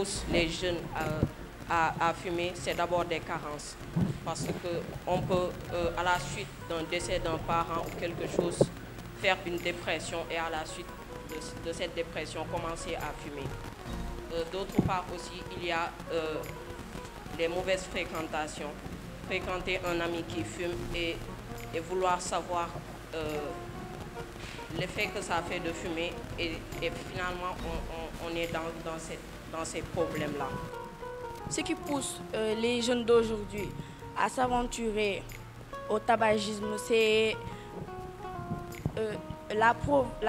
pousse les jeunes à fumer, c'est d'abord des carences. Parce qu'on peut, à la suite d'un décès d'un parent ou quelque chose, faire une dépression et à la suite de cette dépression, commencer à fumer. D'autre part aussi, il y a les mauvaises fréquentations. Fréquenter un ami qui fume et vouloir savoir l'effet que ça fait de fumer et finalement on est dans ces problèmes-là. Ce qui pousse les jeunes d'aujourd'hui à s'aventurer au tabagisme, c'est la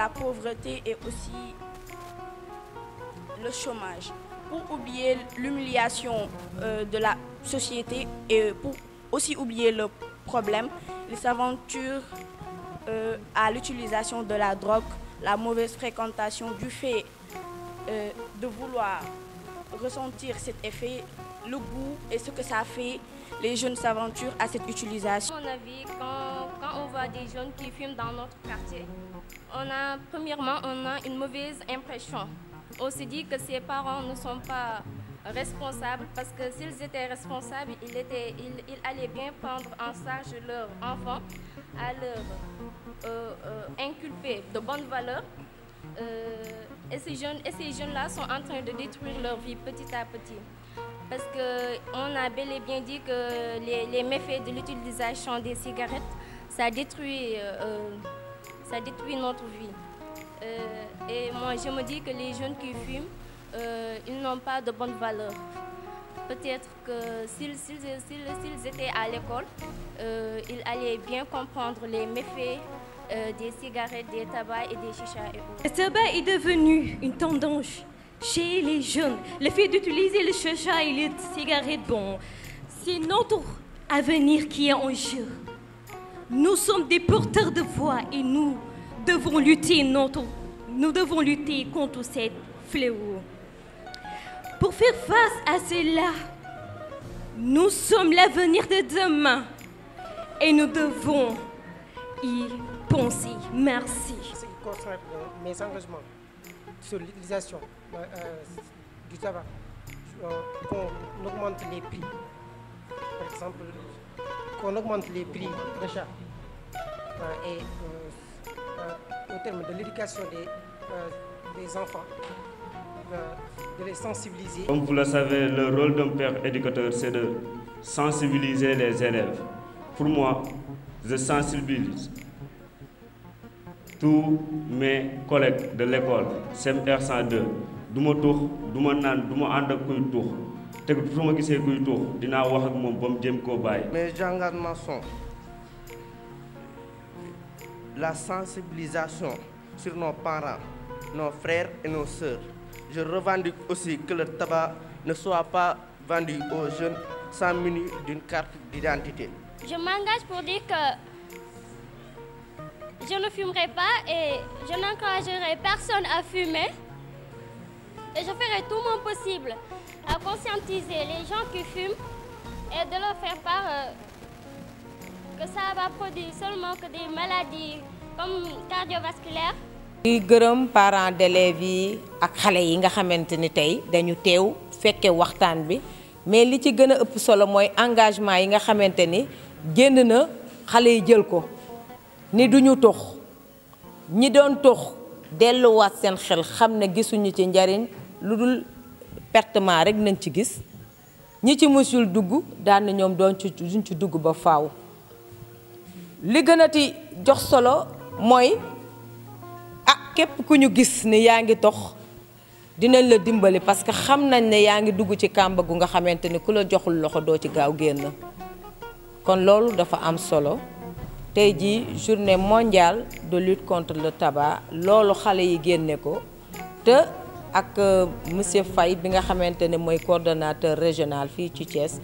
pauvreté et aussi le chômage. Pour oublier l'humiliation de la société et pour aussi oublier le problème, ils s'aventurent à l'utilisation de la drogue, la mauvaise fréquentation du fait de vouloir ressentir cet effet, le goût et ce que ça fait. Les jeunes s'aventurent à cette utilisation. À mon avis, quand on voit des jeunes qui fument dans notre quartier, premièrement, on a une mauvaise impression. On se dit que ses parents ne sont pas responsables parce que s'ils étaient responsables, ils allaient bien prendre en charge leur enfant, à leur inculper de bonnes valeurs. Et ces jeunes-là sont en train de détruire leur vie petit à petit. Parce qu'on a bel et bien dit que les méfaits de l'utilisation des cigarettes, ça détruit notre vie. Et moi, je me dis que les jeunes qui fument, ils n'ont pas de bonnes valeurs. Peut-être que s'ils étaient à l'école, ils allaient bien comprendre les méfaits des cigarettes, des tabacs et des chichas et autres. Le tabac est devenu une tendance chez les jeunes. Le fait d'utiliser le chicha et les cigarettes, bon, c'est notre avenir qui est en jeu. Nous sommes des porteurs de voix et nous devons lutter contre cette fléau. Pour faire face à cela, nous sommes l'avenir de demain et nous devons y penser. Merci. Ce qui concerne mes engagements sur l'utilisation du tabac, qu'on augmente les prix. Par exemple, qu'on augmente les prix d'achat et au terme de l'éducation des enfants, de les sensibiliser. Comme vous le savez, le rôle d'un père éducateur, c'est de sensibiliser les élèves. Pour moi, je sensibilise tous mes collègues de l'école CMR 102. Du ma tux du ma naan du ma ànd ak kuy tux te su ma gisee kuy tux dinaa wax ak moom ba mu jéem koo bàyyi. Mes engagements sont la sensibilisation sur nos parents, nos frères et nos sœurs. Je revendique aussi que le tabac ne soit pas vendu aux jeunes sans muni d'une carte d'identité. Je m'engage pour dire que je ne fumerai pas et je n'encouragerai personne à fumer. Et je ferai tout mon possible à conscientiser les gens qui fument et de leur faire part que ça va produire seulement que des maladies comme cardiovasculaires. di gërëm parents d'élèves yi ak xale yi nga xamante ni tey dañu teew fekke waxtaan bi mais li ci gën a ëpp solo mooy engagement yi nga xamante ni génn na xale yi jël ko ni duñu tox ñi doon tox delluwaat seen xel xam ne gisuñu ci njariñ lu dul pertement rek nañ ci gis ñi ci musul dugg daan na ñoom duñ ci dugg ba faaw li gën a ti jox solo mooy képp ku ñu gis ne yaa ngi tox dinañ la dimbali parce que xam nañ ne yaa ngi dugg ci kàmba gu nga xamante ni ku la joxul loxo doo ci gaaw génn kon loolu dafa am solo tey jii journée mondiale de lutte contre le tabac loolu xale yi génne ko te ak monsieur Faye bi nga xamante ne mooy coordonnateur régional fii ci Thiès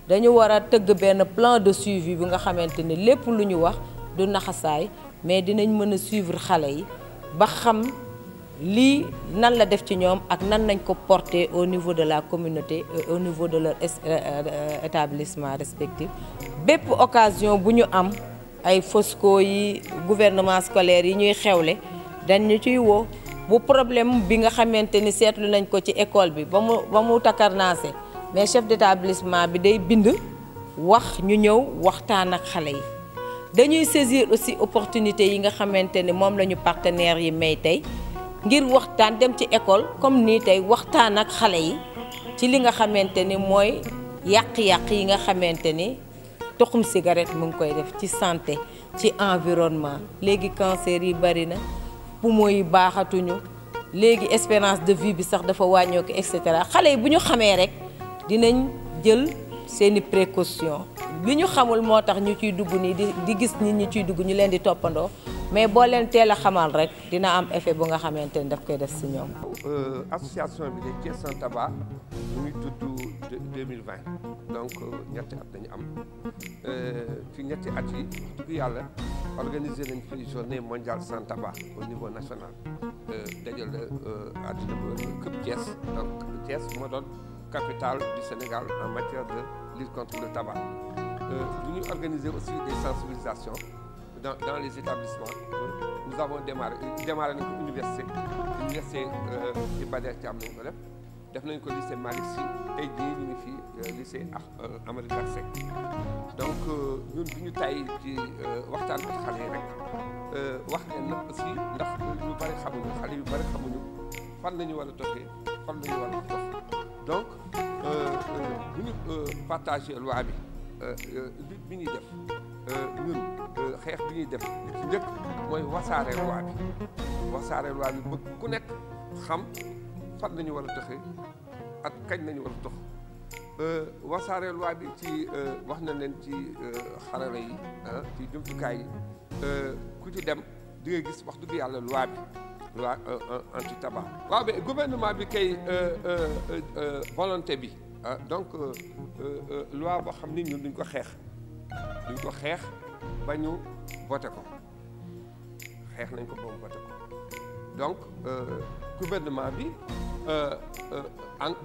dañu war a tëgg benn plan de suivi bi nga xamante ni lépp lu ñu wax du naxasaay mais dinañ mën a suivre xale yi ba xam lii nan la def ci ñoom ak nan nañ ko porter au niveau de la communauté au niveau de leur établissement respectif bépp occasion bu ñu am ay Fosco yi gouvernement scolaire yi ñuy xewle dañ ñu ciy woo bu problème bi nga xamante ni seetlu nañ ko ci école bi ba mu takarnaase mais chef d'établissement bi day bind wax ñu ñëw waxtaan ak xale yi dañuy saisir aussi opportunité yi nga xamante ni moom la ñu partenaires yi may tey ngir waxtaan dem ci école comme nii tey waxtaan ak xale yi ci li nga xamante ni mooy yàq-yàq yi nga xamante ni toxum cigarette mu ngi koy def ci santé ci environnement léegi cancer yi bari na poumon yi baaxatuñu léegi espérance de vie bi sax dafa wàññeeku et cetera xale yi bu ñu xamee rek dinañ jël seeni précaution li ñu xamul moo tax ñu ciy dugg nii di gis nit ñi ciy dugg ñu leen di toppandoo mais boo leen teel a xamal rek dina am effet bu nga xamante ni daf koy def si ñoom. association bi de Thiès Sans Tabac mu ngi tudd 2020 donc ñetti at dañu am ci ñetti at yi dugg yàlla organiser nañ fi journée mondiale sans tabac au niveau national dajale àddina bi këpp Thiès donc Thiès moo doon capitale du Sénégal en matière de lutte contre le tabac. Nous organisons aussi des sensibilisations dans les établissements. Nous avons démarré notre université de Badr Thiam nañ ko def nañ ko lycée Malick Sy tey jii ñu ngi fi lycée Amadou Seck donc ñun bi ñu tay ci waxtaan ak xale yi rek wax leen nag aussi ndax ñu bari xamuñu xale yu bari xamuñu fan la ñu war a doxee fan la ñu war a dox donc bu ñu partagé loi bi lutte bi ñuy def ñun xeex bi ñuy def li ci njëkk mooy wasaare loi bi ba ku nekk xam fan la ñu war a doxee ak kañ la ñu war a dox wasaare loi bi ci wax na leen ci xarala yi ci jumtukaay yi ku ci dem di nga gis wax dëgg yàlla loi anti tabac. waaw mais gouvernement bi kay volonté bi donc loi boo xam ni ñun duñ ko xeex ba ñu voté ko xeex nañ ko ba mu voté ko donc gouvernement bi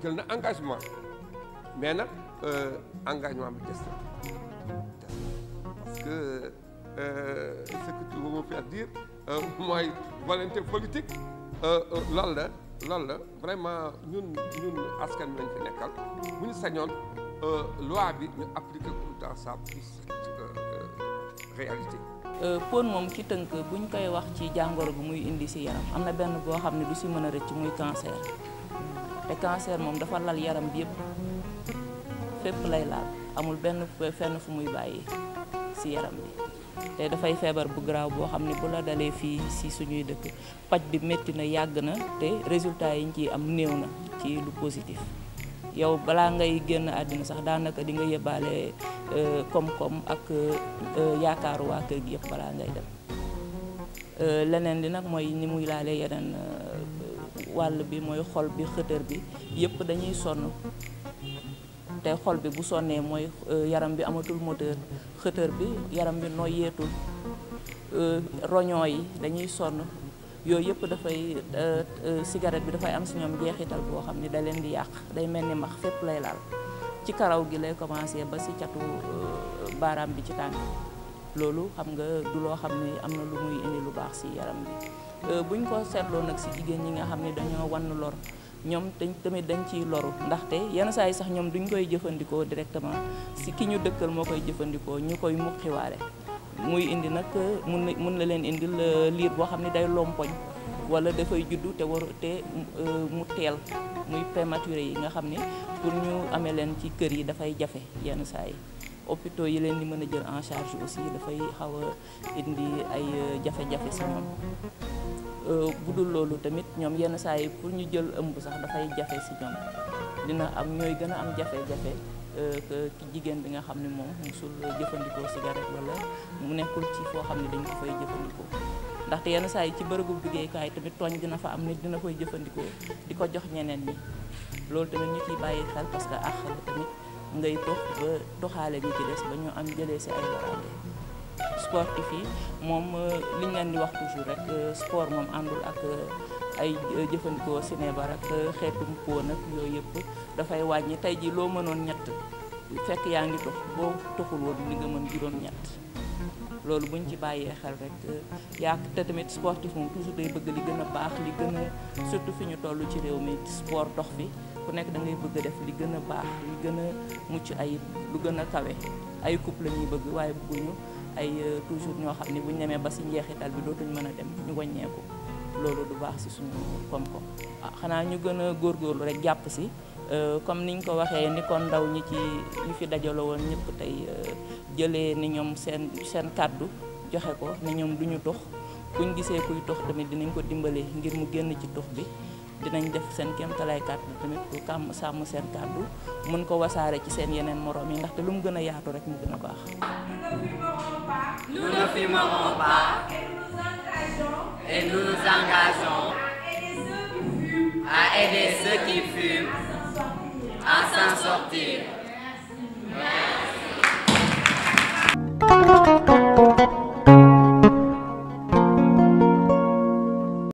jël na engagement mais nag engagement bi des na parce que ce que tu veux me faire dire mooy volonté politique loolu la vraiment ñun askan bi lañ fi nekkal bu ñu sañoon loi bi ñu appliquer ko dans sa réalité. Pon moom ci tënk buñ koy wax ci jàngoro bu muy indi ci yaram am na benn boo xam ne du ci mën a rëcc muy cancer te cancer moom dafa lal yaram bi yëpp fépp lay laal amul benn fenn fu muy bàyyi ci yaram bi te dafay feebar bu garaaw boo xam ne bu la dalee fii ci suñuy dëkk paj bi métti na yàgg na te résultat yi ñu ciy am néew na ci lu positif yow balaa ngay génn àddina sax daanaka di nga yóbbaale koom-koom ak yaakaaru waa kër gi yëpp balaa ngay dem leneen li nag mooy ni muy laalee yeneen wàll bi mooy xol bi xëtër bi yëpp dañuy sonn te xol bi bu sonnee mooy yaram bi amatul moteur xëtër bi yaram bi noyyeetul roñoo yi dañuy sonn yooyu yëpp dafay cigarette bi dafay am si ñoom jeexital boo xam ni da leen di yàq day mel ni max fépp lay laal ci karaw gi lay commencé ba si catu baaraam bi ci tànk loolu xam nga du loo xam ne am na lu muy indi lu baax si yaram bi buñ ko seetloo nag si jigéen ñi nga xam ne dañoo wann lor ñoom tamit dañ ciy loru ndaxte yenn saa yi sax ñoom duñ koy jëfandikoo directement si ki ñu dëkkal moo koy jëfandikoo ñu koy muqiwaale muy indi nag mun na leen indil liir boo xam ne day lompoñ wala dafay juddu te mu teel muy prématuré yi nga xam ne pour ñu amee leen ci kër yi dafay jafe yenn saa yi hôpitaux yi leen di mën a jël en charge aussi dafay xaw a indi ay jafe-jafe si ñoom bu dul loolu tamit ñoom yenn saa yi pour ñu jël ëmb sax dafay jafe si ñoom dina am ñooy gën a am jafe-jafe que ki jigéen bi nga xam ne moom musul jëfandikoo cigarette wala mu nekkul ci foo xam ne dañ ko fay jëfandikoo ndaxte yenn saa yi ci bërëbu liggéeykaay tamit tooñ dina fa am nit dina koy jëfandikoo di ko jox ñeneen ñi loolu tamit ñu ciy bàyyi xel parce que àq la tamit ngay tox ba toxaale ñi ci des ba ñu am jëlee si ay loraange sportif yi moom liñ leen di wax toujours rek sport moom àndul ak ay jëfandikoo sinébar ak xeetum póon ak yooyu yëpp dafay wàññi tey ji loo mënoon ñett fekk yaa ngi tox boo toxul woon li nga mën juróom ñett loolu buñ ci bàyyee xel rek te tamit sportif moom toujours day bëgg li gën a baax li gën a surtout fi ñu toll ci réew mi sport dox fi ku nekk da ngay bëgg a def li gën a baax li gën a mucc ayib lu gën a kawe ay couple la ñuy bëgg waaye bëgguñu ay toujours ñoo xam ne buñ demee ba si njeexital bi dootuñ mën a dem ñu wàññeeku loolu du baax si suñu koom-koom xanaa ñu gën a góorgóorlu rek jàpp si comme niñ ko waxee ni ko ndaw ñi ci ñu fi dajaloo woon ñëpp tey jëlee ni ñoom seen kàddu joxe ko ni ñoom duñu tux buñ gisee kuy tux tamit dinañ ko dimbale ngir mu génn ci tux bi dinañ def seen kéemtalaay kàddu tamit pour sàmm seen kàddu mën ko wasaare ci seen yeneen moroom yi ndaxte lu mu gën a yaatu rek mu gën a baax. Nous ne fumerons pas et nous nous engageons à aider ceux qui fument à s'en sortir.